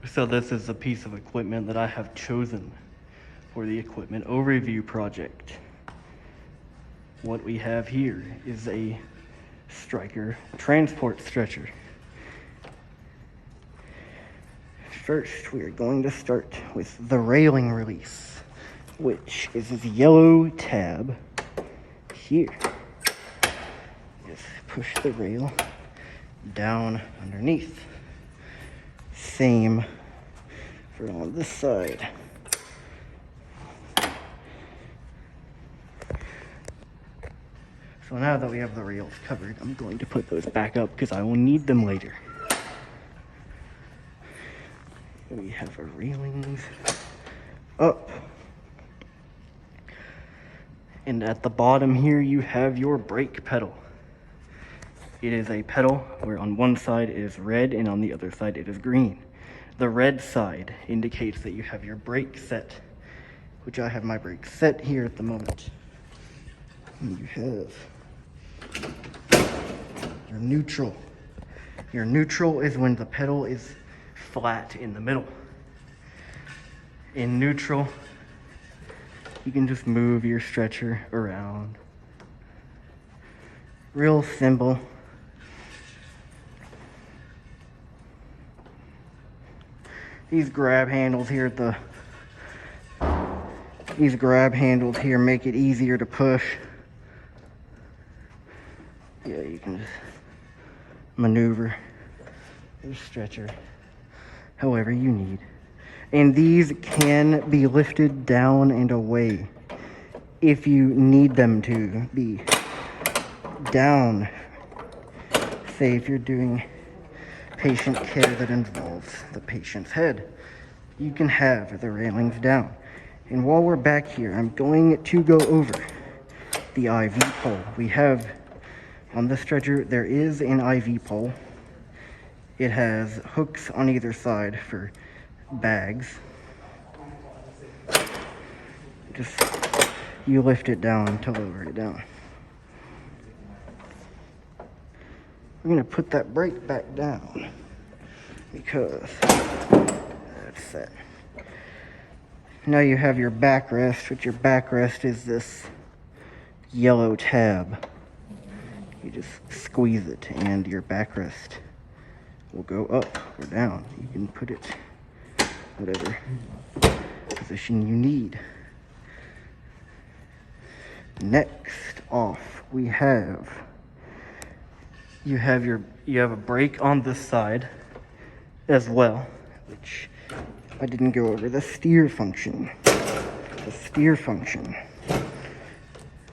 So this is a piece of equipment that I have chosen for the equipment overview project. What we have here is a Stryker transport stretcher. First, we are going to start with the railing release, which is this yellow tab here. Just push the rail down underneath. Same for on this side. So now that we have the rails covered, I'm going to put those back up because I will need them later. We have our railings up. And at the bottom here, you have your brake pedal. It is a pedal where on one side it is red and on the other side it is green. The red side indicates that you have your brake set, which I have my brake set here at the moment. And you have your neutral. Your neutral is when the pedal is flat in the middle. In neutral, you can just move your stretcher around. Real simple. These grab handles here make it easier to push. Yeah, you can just maneuver your stretcher however you need. And these can be lifted down and away if you need them to be down. Say if you're doing patient care that involves the patient's head, you can have the railings down. And while we're back here, I'm going to go over the IV pole. We have on the stretcher, there is an IV pole. It has hooks on either side for bags. Just you lift it down to lower it down. We're gonna put that brake back down because that's set. Now you have your backrest, which your backrest is this yellow tab. You just squeeze it and your backrest will go up or down. You can put it whatever position you need. Next off, we have you have a brake on this side as well, which I didn't go over the steer function. The steer function.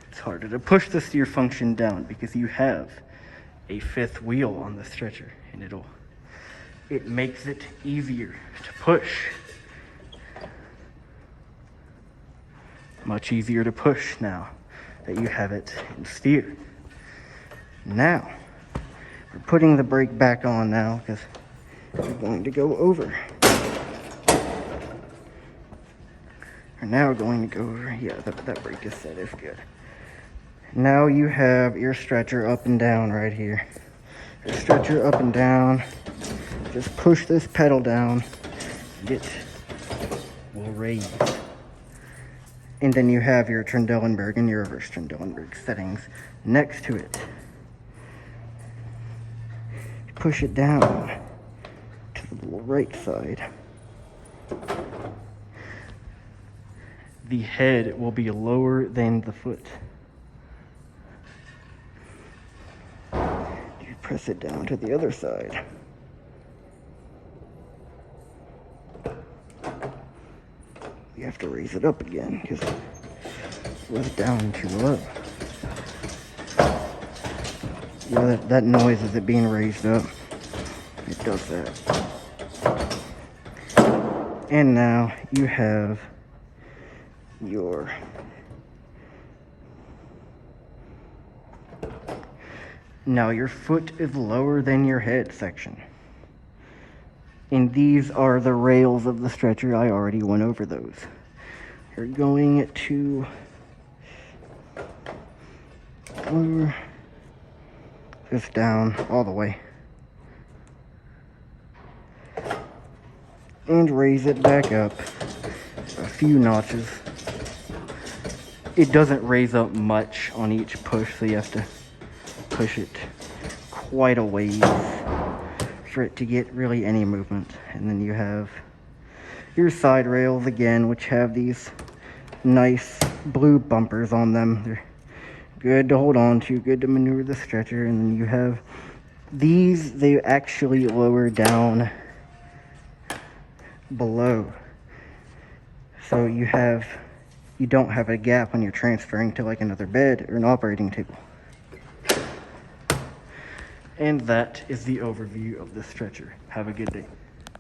It's harder to push the steer function down because you have a fifth wheel on the stretcher, and it makes it easier to push. Much easier to push now that you have it in steer. Now, we're putting the brake back on now because we're going to go over. We're now going to go over, yeah, that brake is set, is good. Now you have your stretcher up and down right here. Your stretcher up and down. Just push this pedal down and it will raise. And then you have your Trendelenburg and your reverse Trendelenburg settings next to it. Push it down to the right side. The head will be lower than the foot. You press it down to the other side. You have to raise it up again because it was down too low. Yeah, that noise is it being raised up. It does that. And now you have your foot is lower than your head section. And these are the rails of the stretcher. I already went over those. You're going to lower this down all the way. and raise it back up a few notches. It doesn't raise up much on each push, so you have to push it quite a ways for it to get really any movement. And then you have your side rails again, which have these nice blue bumpers on them. They're good to hold on to, good to maneuver the stretcher. And then you have these, they actually lower down below, so you don't have a gap when you're transferring to like another bed or an operating table. And that is the overview of the stretcher. Have a good day.